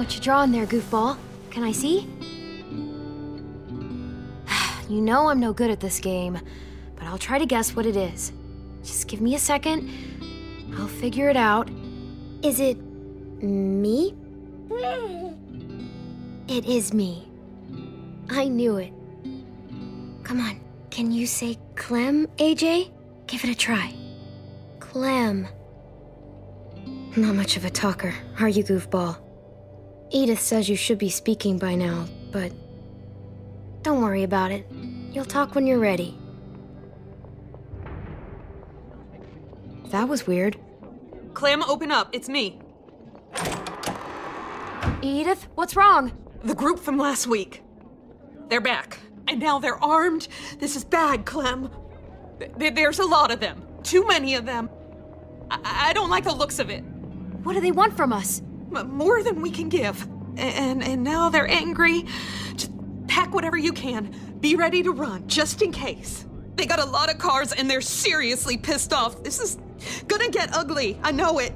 What you drawing there, goofball? Can I see? You know I'm no good at this game, but I'll try to guess what it is. Just give me a second. I'll figure it out. Is it me? It is me. I knew it. Come on, can you say Clem, AJ? Give it a try. Clem. Not much of a talker, are you, goofball? Edith says you should be speaking by now, but don't worry about it. You'll talk when you're ready. That was weird. Clem, open up. It's me. Edith, what's wrong? The group from last week. They're back. And now they're armed. This is bad, Clem. There's a lot of them. Too many of them. I don't like the looks of it. What do they want from us? More than we can give. And now they're angry. Just pack whatever you can. Be ready to run, just in case. They got a lot of cars and they're seriously pissed off. This is gonna get ugly. I know it.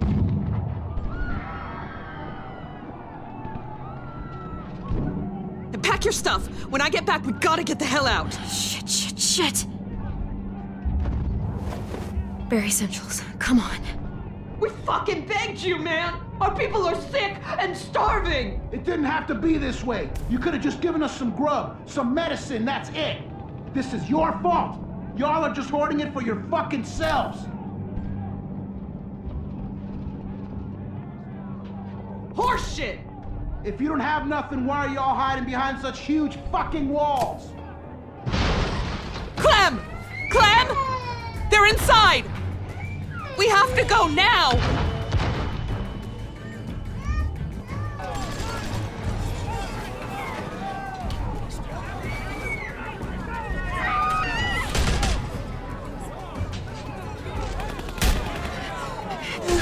And pack your stuff. When I get back, we gotta get the hell out. Shit. Bare Essentials, come on. We fucking begged you, man! Our people are sick and starving! It didn't have to be this way. You could have just given us some grub, some medicine, that's it. This is your fault. Y'all are just hoarding it for your fucking selves. Horseshit! If you don't have nothing, why are y'all hiding behind such huge fucking walls? Clem! Clem! They're inside! We have to go now!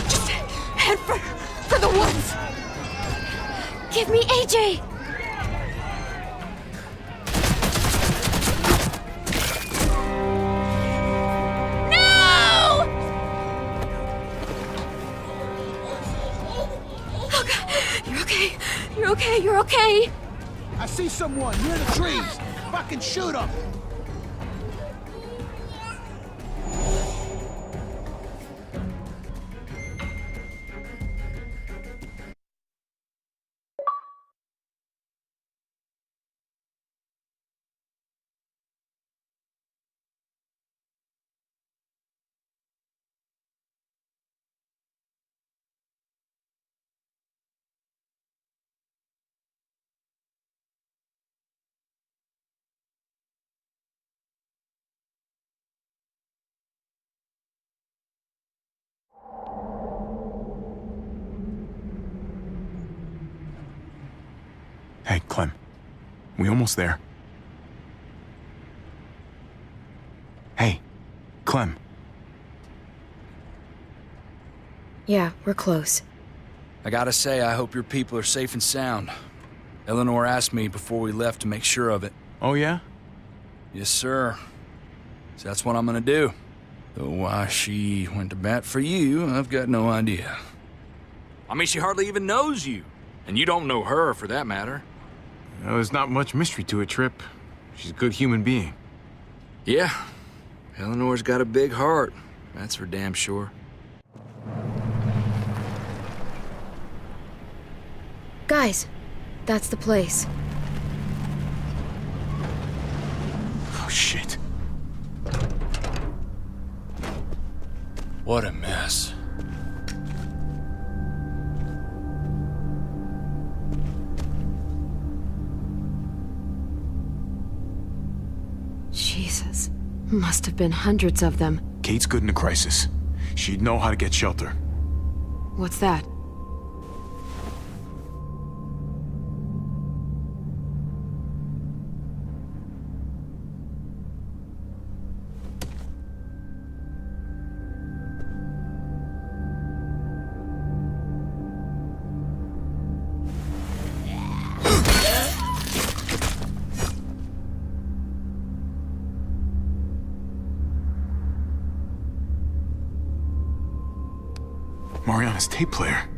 Just head for the woods! Give me AJ! You're okay. I see someone near the trees. Fucking shoot them. Hey, Clem. We almost there. Hey, Clem. Yeah, we're close. I gotta say, I hope your people are safe and sound. Eleanor asked me before we left to make sure of it. Oh, yeah? Yes, sir. So that's what I'm gonna do. Though why she went to bat for you, I've got no idea. I mean, she hardly even knows you. And you don't know her, for that matter. There's not much mystery to it, Trip. She's a good human being. Yeah. Eleanor's got a big heart. That's for damn sure. Guys, that's the place. Oh, shit. What a mess. Jesus. Must have been hundreds of them. Kate's good in a crisis. She'd know how to get shelter. What's that? Mariana's tape player.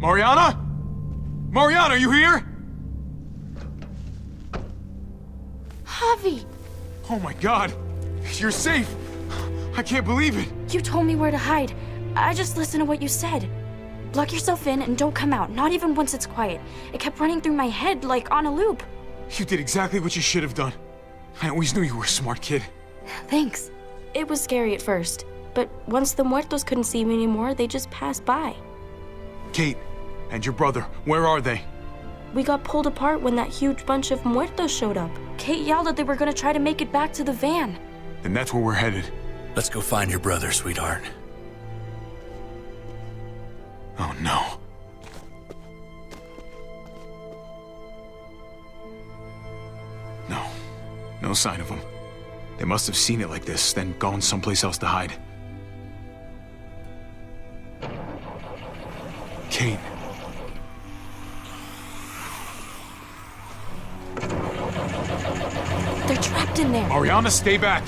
Mariana? Mariana, are you here? Javi! Oh my god. You're safe. I can't believe it. You told me where to hide. I just listened to what you said. Lock yourself in and don't come out, not even once it's quiet. It kept running through my head like on a loop. You did exactly what you should have done. I always knew you were a smart kid. Thanks. It was scary at first, but once the muertos couldn't see me anymore, they just passed by. Kate and your brother, where are they? We got pulled apart when that huge bunch of muertos showed up. Kate yelled that they were gonna try to make it back to the van. Then that's where we're headed. Let's go find your brother, sweetheart. Oh no. No. No sign of them. They must have seen it like this, then gone someplace else to hide. Kate. They're trapped in there. Mariana, stay back.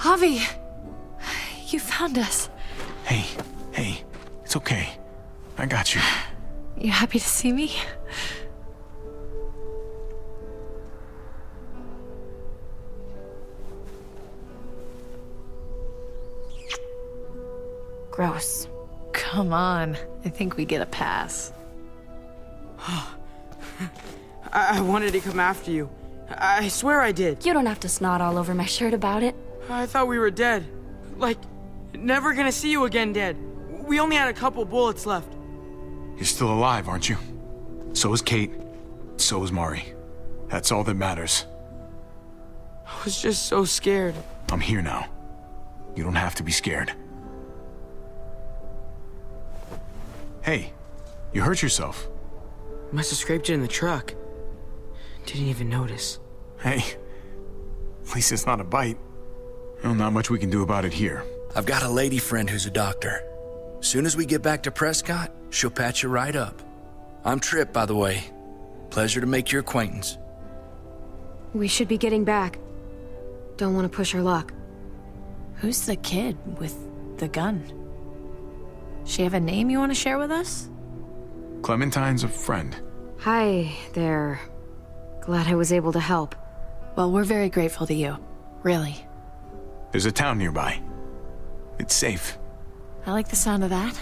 Javi, you found us. Hey, it's okay. I got you. You happy to see me? Gross. Come on, I think we get a pass. I wanted to come after you. I swear I did. You don't have to snot all over my shirt about it. I thought we were dead. Like, never gonna see you again dead. We only had a couple bullets left. You're still alive, aren't you? So is Kate. So is Mari. That's all that matters. I was just so scared. I'm here now. You don't have to be scared. Hey, you hurt yourself. Must have scraped it in the truck. Didn't even notice. Hey, at least it's not a bite. Well, not much we can do about it here. I've got a lady friend who's a doctor. Soon as we get back to Prescott, she'll patch you right up. I'm Tripp, by the way. Pleasure to make your acquaintance. We should be getting back. Don't want to push our luck. Who's the kid with the gun? She have a name you want to share with us? Clementine's a friend. Hi there. Glad I was able to help. Well, we're very grateful to you. Really. There's a town nearby. It's safe. I like the sound of that.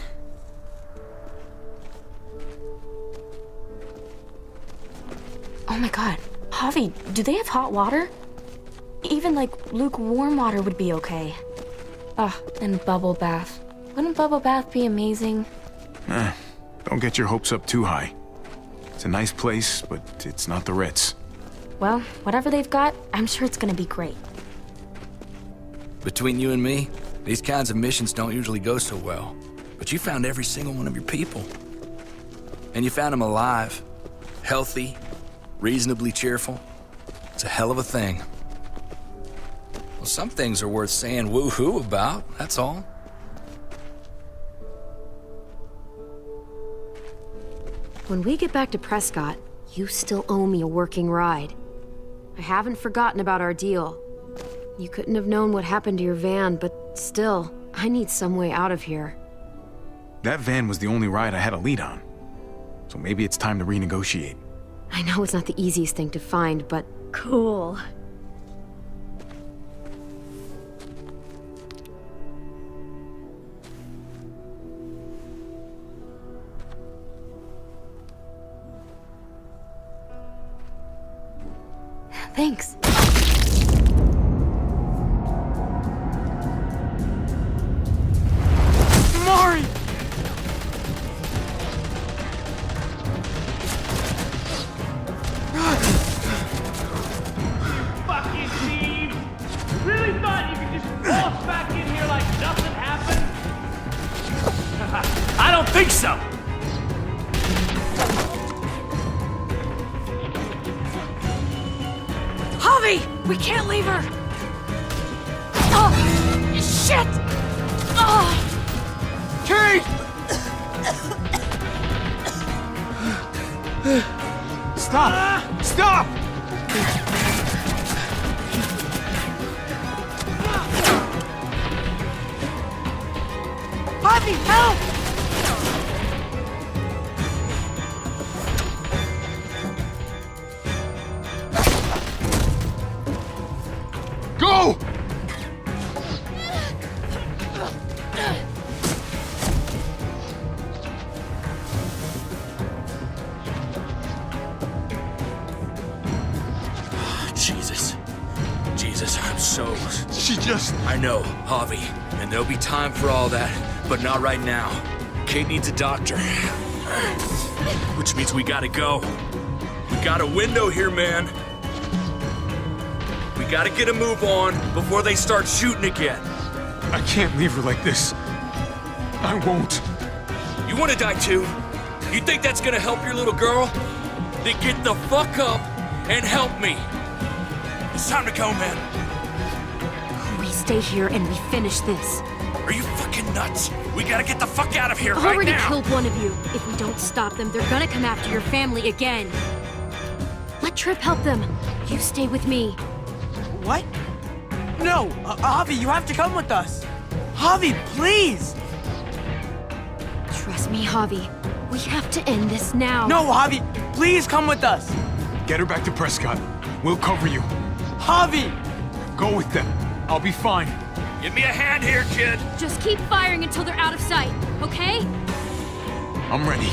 Oh my god. Javi, do they have hot water? Even like lukewarm water would be okay. Ah, and bubble bath. Wouldn't bubble bath be amazing? Don't get your hopes up too high. It's a nice place, but it's not the Ritz. Well, whatever they've got, I'm sure it's gonna be great. Between you and me, these kinds of missions don't usually go so well. But you found every single one of your people. And you found them alive, healthy, reasonably cheerful. It's a hell of a thing. Well, some things are worth saying woo-hoo about, that's all. When we get back to Prescott, you still owe me a working ride. I haven't forgotten about our deal. You couldn't have known what happened to your van, but still, I need some way out of here. That van was the only ride I had a lead on. So maybe it's time to renegotiate. I know it's not the easiest thing to find, but cool. Thanks. Mari! don't think so! Javi! We can't leave her! Oh! Shit! Oh! Kate! Stop! Stop! Javi, help! Go! Jesus, I'm so... She just... I know, Javi, and there'll be time for all that, but not right now. Kate needs a doctor. Which means we gotta go. We got a window here, man. We gotta get a move on before they start shooting again. I can't leave her like this. I won't. You wanna die too? You think that's gonna help your little girl? Then get the fuck up and help me. It's time to go, man. We stay here and we finish this. Are you fucking nuts? We gotta get the fuck out of here I've right already now. killed one of you. If we don't stop them, they're gonna come after your family again. Let Trip help them. You stay with me. What? No, Javi, you have to come with us. Javi, please. Trust me, Javi. We have to end this now. No, Javi, please come with us. Get her back to Prescott. We'll cover you. Javi! Go with them. I'll be fine. Give me a hand here, kid. Just keep firing until they're out of sight, okay? I'm ready.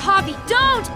Javi, don't!